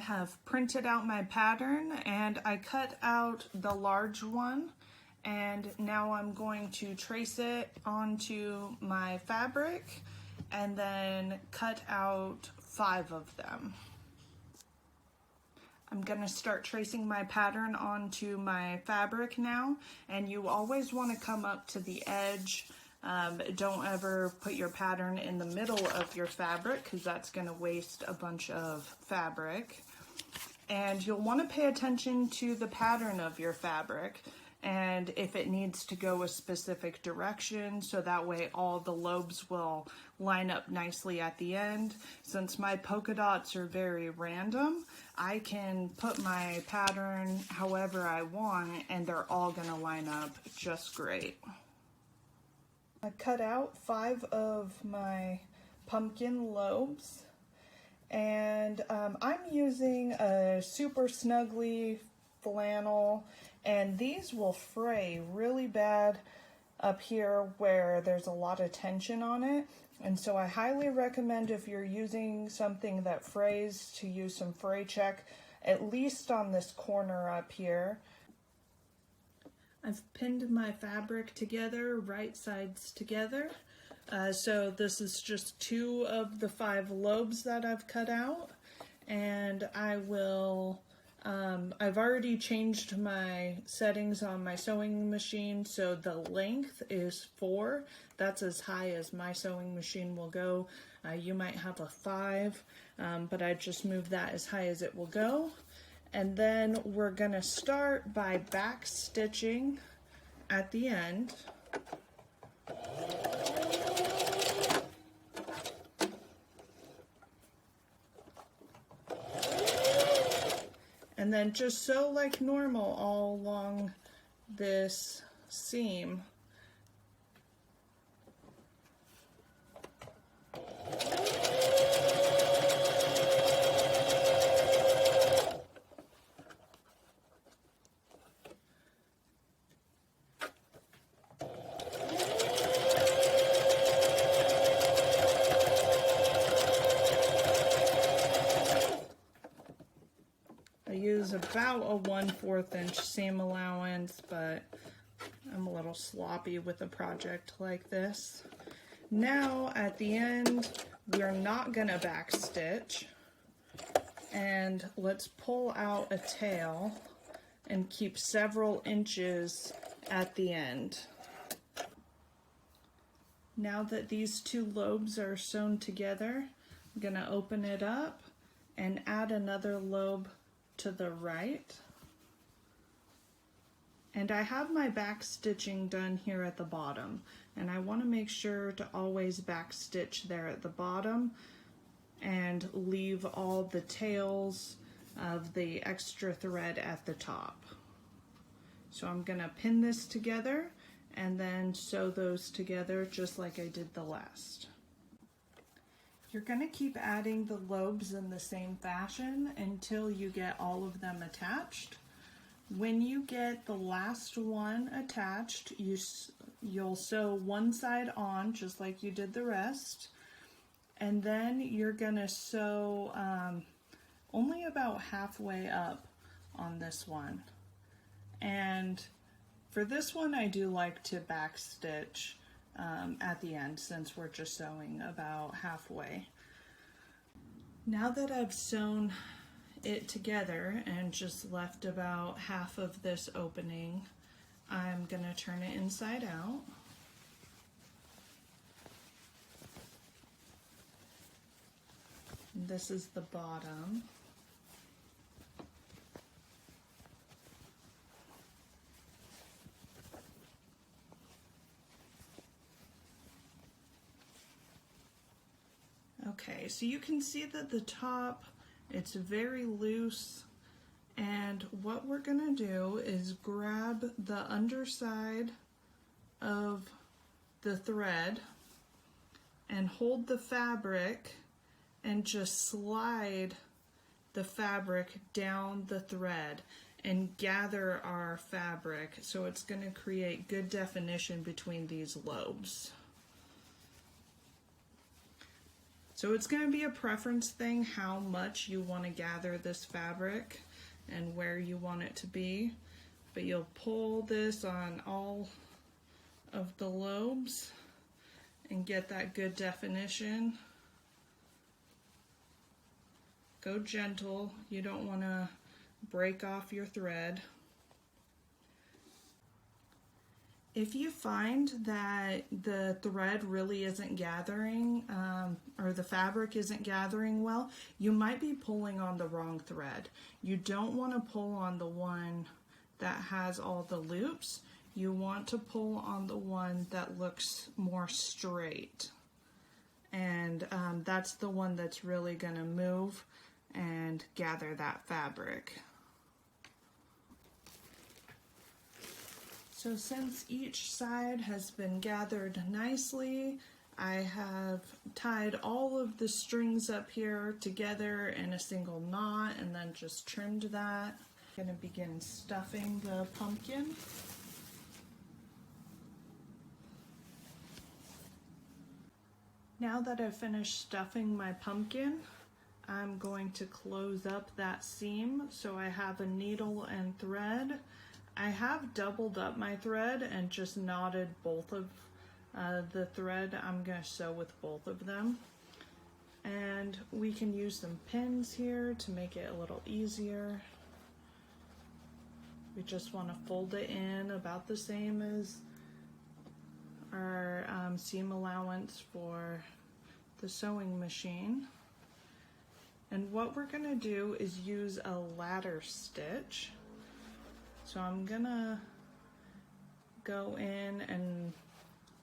have printed out my pattern and I cut out the large one, and now I'm going to trace it onto my fabric and then cut out 5 of them. I'm going to start tracing my pattern onto my fabric now, and you always want to come up to the edge. Don't ever put your pattern in the middle of your fabric because that's going to waste a bunch of fabric. And you'll want to pay attention to the pattern of your fabric and if it needs to go a specific direction, so that way all the lobes will line up nicely at the end. Since my polka dots are very random, I can put my pattern however I want and they're all going to line up just great. I cut out 5 of my pumpkin lobes, and I'm using a super snuggly flannel, and these will fray really bad up here where there's a lot of tension on it. And so I highly recommend, if you're using something that frays, to use some fray check, at least on this corner up here. I've pinned my fabric together, right sides together. So this is just 2 of the 5 lobes that I've cut out, and I will I've already changed my settings on my sewing machine, so the length is 4. That's as high as my sewing machine will go. You might have a 5, but I just moved that as high as it will go. And then we're gonna start by back stitching at the end. And then just sew like normal all along this seam. I use about a 1/4 inch seam allowance, but I'm a little sloppy with a project like this. Now at the end, we're not gonna back stitch, and let's pull out a tail and keep several inches at the end. Now that these 2 lobes are sewn together, I'm gonna open it up and add another lobe to the right. And I have my back stitching done here at the bottom, and I want to make sure to always back stitch there at the bottom and leave all the tails of the extra thread at the top. So I'm going to pin this together and then sew those together just like I did the last. You're going to keep adding the lobes in the same fashion until you get all of them attached. When you get the last one attached, you'll sew one side on just like you did the rest, and then you're going to sew only about halfway up on this one. And for this one, I do like to back stitch at the end, since we're just sewing about halfway. Now that I've sewn it together and just left about half of this opening, I'm gonna turn it inside out. This is the bottom. Okay, so you can see that the top, it's very loose, and what we're gonna do is grab the underside of the thread and hold the fabric and just slide the fabric down the thread and gather our fabric, so it's going to create good definition between these lobes. So it's going to be a preference thing how much you want to gather this fabric and where you want it to be. But you'll pull this on all of the lobes and get that good definition. Go gentle, you don't want to break off your thread. If you find that the thread really isn't gathering, or the fabric isn't gathering well, you might be pulling on the wrong thread. You don't want to pull on the one that has all the loops. You want to pull on the one that looks more straight. And that's the one that's really going to move and gather that fabric. So since each side has been gathered nicely, I have tied all of the strings up here together in a single knot and then just trimmed that. I'm going to begin stuffing the pumpkin. Now that I've finished stuffing my pumpkin, I'm going to close up that seam so I have a needle and thread. I have doubled up my thread and just knotted both of the thread. I'm going to sew with both of them. And we can use some pins here to make it a little easier. We just want to fold it in about the same as our seam allowance for the sewing machine. And what we're going to do is use a ladder stitch. So I'm gonna go in and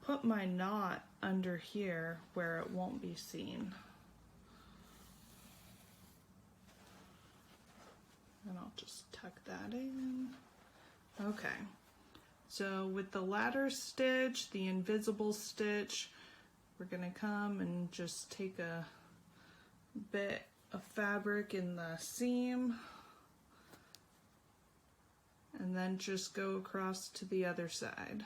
put my knot under here where it won't be seen. And I'll just tuck that in. Okay, so with the ladder stitch, the invisible stitch, we're gonna come and just take a bit of fabric in the seam and then just go across to the other side.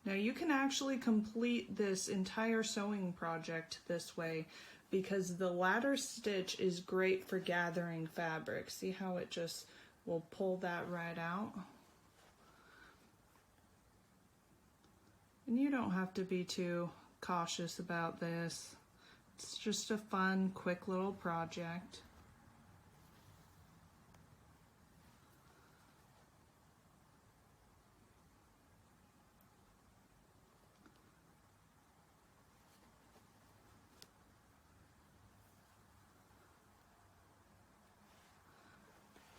Now you can actually complete this entire sewing project this way because the ladder stitch is great for gathering fabric. See how it just will pull that right out? And you don't have to be too cautious about this. It's just a fun, quick little project.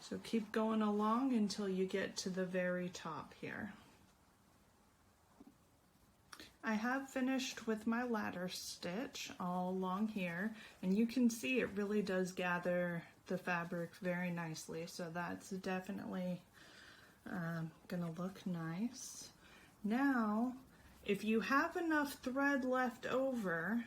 So keep going along until you get to the very top here. I have finished with my ladder stitch all along here, and you can see it really does gather the fabric very nicely, so that's definitely gonna look nice. Now, if you have enough thread left over,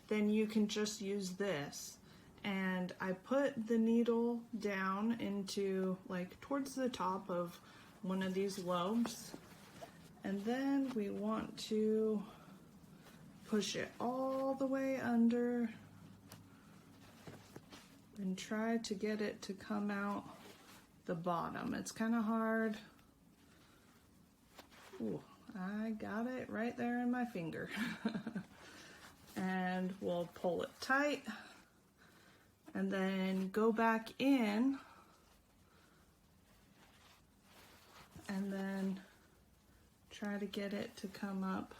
then you can just use this. And I put the needle down into like towards the top of one of these lobes, and then we want to push it all the way under and try to get it to come out the bottom. It's kind of hard. Ooh, I got it right there in my finger. And we'll pull it tight. And then go back in and then try to get it to come up.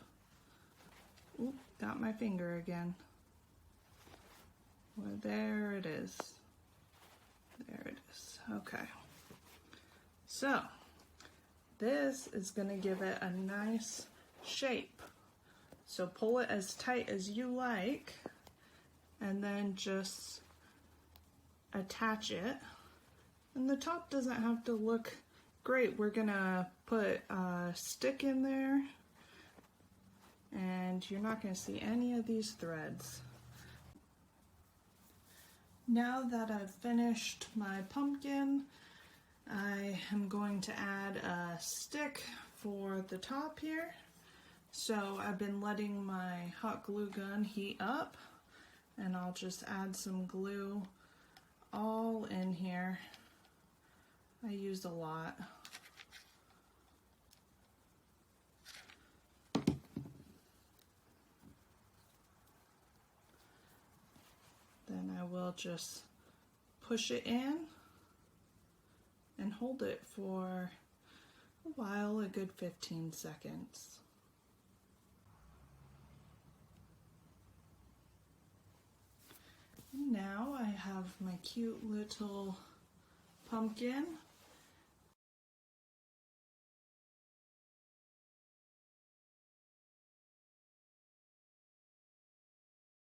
Oop, got my finger again. Well, there it is. There it is. Okay. So this is going to give it a nice shape. So pull it as tight as you like and then just attach it. And the top doesn't have to look great. We're gonna put a stick in there and you're not gonna see any of these threads. Now that I've finished my pumpkin, I am going to add a stick for the top here. So I've been letting my hot glue gun heat up, and I'll just add some glue all in here. I used a lot. Then I will just push it in and hold it for a while, a good 15 seconds. And now I have my cute little pumpkin